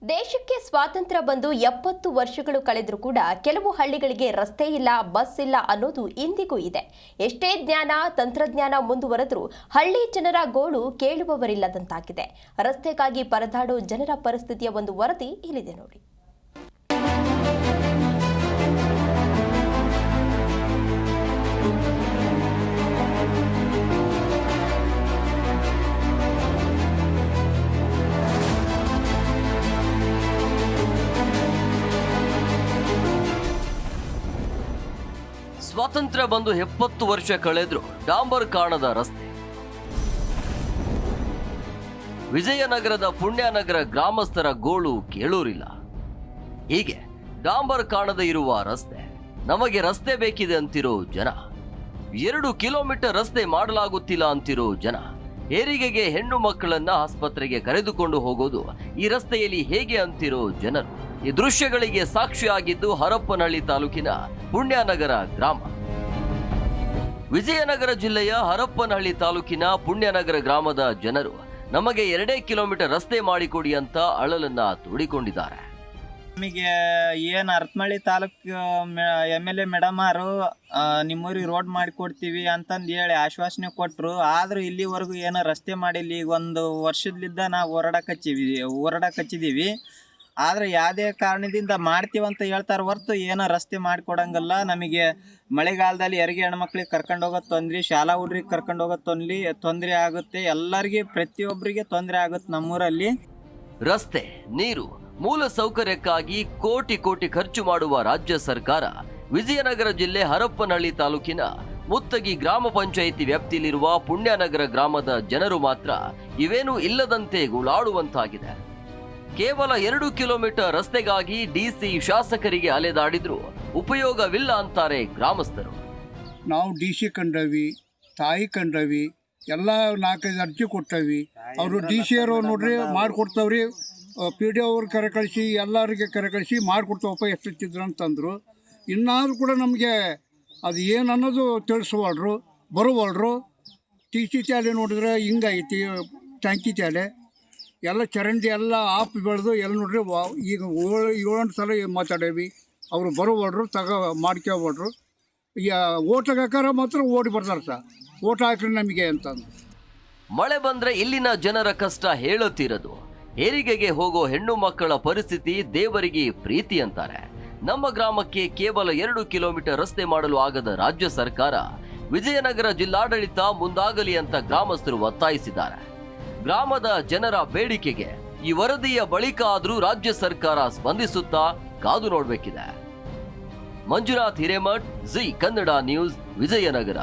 ದೇಶಕ್ಕೆ ಸ್ವಾತಂತ್ರ್ಯ ಬಂದು 70 ವರ್ಷಗಳು ಕಳೆದರೂ ಕೂಡ ಕೆಲವು ಹಳ್ಳಿಗಳಿಗೆ ರಸ್ತೆ ಇಲ್ಲ, ಬಸ್ ಇಲ್ಲ ಅನ್ನೋದು ಇಂದಿಗೂ ಇದೆ. ಎಷ್ಟೇ ಜ್ಞಾನ ತಂತ್ರಜ್ಞಾನ ಮುಂದುವರೆದರೂ ಹಳ್ಳಿ ಜನರ ಗೋಳು ಕೇಳುವವರಿಲ್ಲದಂತಾಗಿದೆ. ರಸ್ತೆಗಾಗಿ ಪರದಾಡೋ ಜನರ ಪರಿಸ್ಥಿತಿಯ ಒಂದು ವರದಿ ಇಲ್ಲಿದೆ ನೋಡಿ. ಸ್ವಾತಂತ್ರ್ಯ ಬಂದು 70 ವರ್ಷ ಕಳೆದ್ರು ಡಾಂಬರ್ ಕಾಣದ ರಸ್ತೆ. ವಿಜಯನಗರದ ಪುಣ್ಯನಗರ ಗ್ರಾಮಸ್ಥರ ಗೋಳು ಕೇಳೂರಿಲ್ಲ. ಹೀಗೆ ಡಾಂಬರ್ ಕಾಣದೇ ಇರುವ ರಸ್ತೆ, ನಮಗೆ ರಸ್ತೆ ಬೇಕಿದೆ ಅಂತಿರೋ ಜನ, 2 ಕಿಲೋಮೀಟರ್ ರಸ್ತೆ ಮಾಡಲಾಗುತ್ತಿಲ್ಲ ಅಂತಿರೋ ಜನ, ಹೆರಿಗೆಗೆ ಹೆಣ್ಣು ಮಕ್ಕಳನ್ನ ಆಸ್ಪತ್ರೆಗೆ ಕರೆದುಕೊಂಡು ಹೋಗೋದು ಈ ರಸ್ತೆಯಲ್ಲಿ ಹೇಗೆ ಅಂತಿರೋ ಜನರು. ಈ ದೃಶ್ಯಗಳಿಗೆ ಸಾಕ್ಷಿಯಾಗಿದ್ದು ಹರಪ್ಪನಹಳ್ಳಿ ತಾಲೂಕಿನ ಪುಣ್ಯನಗರ ಗ್ರಾಮ. ವಿಜಯನಗರ ಜಿಲ್ಲೆಯ ಹರಪ್ಪನಹಳ್ಳಿ ತಾಲೂಕಿನ ಪುಣ್ಯನಗರ ಗ್ರಾಮದ ಜನರು ನಮಗೆ 2 ಕಿಲೋಮೀಟರ್ ರಸ್ತೆ ಮಾಡಿಕೊಡಿ ಅಂತ ಅಳಲನ್ನ ತೋಡಿಕೊಂಡಿದ್ದಾರೆ. ನಮಗೆ ಏನು ಹರಪನಹಳ್ಳಿ ತಾಲೂಕು MLA ಮೇಡಮರು ನಿಮ್ಮೂರಿಗೆ ರೋಡ್ ಮಾಡಿಕೊಡ್ತೀವಿ ಅಂತಂದು ಹೇಳಿ ಆಶ್ವಾಸನೆ ಕೊಟ್ಟರು. ಆದರೂ ಇಲ್ಲಿವರೆಗೂ ಏನೋ ರಸ್ತೆ ಮಾಡಿಲ್ಲ. ಈಗ 1 ವರ್ಷದಿಂದ ನಾವು ಹೋರಾಡಕ್ಕೆ ಹಚ್ಚಿದ್ದೀವಿ. ಆದರೆ ಯಾವುದೇ ಕಾರಣದಿಂದ ಮಾಡ್ತೀವಂತ ಹೇಳ್ತಾರೆ ಹೊರತು ಏನೋ ರಸ್ತೆ ಮಾಡಿಕೊಡಂಗಲ್ಲ. ನಮಗೆ ಮಳೆಗಾಲದಲ್ಲಿ ಹೆರಿಗೆ ಹೆಣ್ಮಕ್ಳಿಗೆ ಕರ್ಕೊಂಡು ಹೋಗೋದು ತೊಂದರೆ, ಶಾಲಾ ಹುಡ್ರಿಗೆ ಕರ್ಕೊಂಡು ಹೋಗೋದು ತೊಂದರೆ ಆಗುತ್ತೆ. ಎಲ್ಲರಿಗೆ ಪ್ರತಿಯೊಬ್ಬರಿಗೆ ತೊಂದರೆ ಆಗುತ್ತೆ ನಮ್ಮೂರಲ್ಲಿ. ರಸ್ತೆ, ನೀರು, ಮೂಲ ಸೌಕರ್ಯಕ್ಕಾಗಿ ಕೋಟಿ ಖರ್ಚು ಮಾಡುವ ರಾಜ್ಯ ಸರ್ಕಾರ ವಿಜಯನಗರ ಜಿಲ್ಲೆ ಹರಪ್ಪನಹಳ್ಳಿ ತಾಲೂಕಿನ ಮುತ್ತಗಿ ಗ್ರಾಮ ಪಂಚಾಯಿತಿ ವ್ಯಾಪ್ತಿಯಲ್ಲಿರುವ ಪುಣ್ಯನಗರ ಗ್ರಾಮದ ಜನರು ಮಾತ್ರ ಇವೇನೂ ಇಲ್ಲದಂತೆ ಗೋಳಾಡುವಂತಾಗಿದೆ. ಕೇವಲ 2 ಕಿಲೋಮೀಟರ್ ರಸ್ತೆಗಾಗಿ DC ಶಾಸಕರಿಗೆ ಅಲೆದಾಡಿದ್ರು ಉಪಯೋಗವಿಲ್ಲ ಅಂತಾರೆ ಗ್ರಾಮಸ್ಥರು. ನಾವು DC ಕಂಡವಿ, ತಾಯಿ ಕಂಡವಿ, ಎಲ್ಲ 4-5 ಅರ್ಜಿ ಕೊಟ್ಟವಿ. ಅವರು DC ಅವರು ನೋಡ್ರಿ ಮಾಡಿಕೊಡ್ತಾವ್ರಿ. PDO ಅವ್ರು ಕರೆ ಕಳಿಸಿ ಎಲ್ಲರಿಗೆ ಕರೆ ಕಳಿಸಿ ಮಾಡಿಕೊಡ್ತಾವಪ್ಪ ಎಷ್ಟಿದ್ರು ಅಂತಂದರು. ಇನ್ನಾದರೂ ಕೂಡ ನಮಗೆ ಅದು ಏನು ಅನ್ನೋದು ತಿಳಿಸ್ವಲ್ರು, ಬರುವಲ್ರು. TC ತ್ಯಾಲೆ ನೋಡಿದ್ರೆ ಹಿಂಗೈತಿ, ಟ್ಯಾಂಕಿ ತ್ಯಾಲೆ ಎಲ್ಲ ಚರಂಡಿ ಎಲ್ಲ ಆಪ್ ಬೆಳೆದು ಎಲ್ಲ ನೋಡ್ರಿ. ಈಗ 7 ಸಲ ಮಾತಾಡೇವಿ. ಅವರು ಬರುವಲ್ರು, ಮಾಡ್ಕೊಬಲ್ರು. ಈಗ ಓಟ್ ಹಾಕಾರ ಮಾತ್ರ ಓಡಿ ಬರ್ತಾರೆ ಸರ್, ಓಟ್ ಹಾಕ್ರಿ ನಮಗೆ ಅಂತಂದು. ಮಳೆ ಬಂದ್ರೆ ಇಲ್ಲಿನ ಜನರ ಕಷ್ಟ ಹೇಳುತ್ತಿರೋದು. ಹೆರಿಗೆಗೆ ಹೋಗೋ ಹೆಣ್ಣು ಮಕ್ಕಳ ಪರಿಸ್ಥಿತಿ ದೇವರಿಗೆ ಪ್ರೀತಿ ಅಂತಾರೆ. ನಮ್ಮ ಗ್ರಾಮಕ್ಕೆ ಕೇವಲ 2 ಕಿಲೋಮೀಟರ್ ರಸ್ತೆ ಮಾಡಲು ಆಗದ ರಾಜ್ಯ ಸರ್ಕಾರ ವಿಜಯನಗರ ಜಿಲ್ಲಾಡಳಿತ ಮುಂದಾಗಲಿ ಅಂತ ಗ್ರಾಮಸ್ಥರು ಒತ್ತಾಯಿಸಿದ್ದಾರೆ. ಗ್ರಾಮದ ಜನರ ಬೇಡಿಕೆಗೆ ಈ ವರದಿಯ ಬಳಿಕ ಆದರೂ ರಾಜ್ಯ ಸರ್ಕಾರ ಸ್ಪಂದಿಸುತ್ತಾ ಕಾದು ನೋಡಬೇಕಿದೆ. ಮಂಜುನಾಥ್ ಹಿರೇಮಠ್, ಜಿ ಕನ್ನಡ ನ್ಯೂಸ್, ವಿಜಯನಗರ.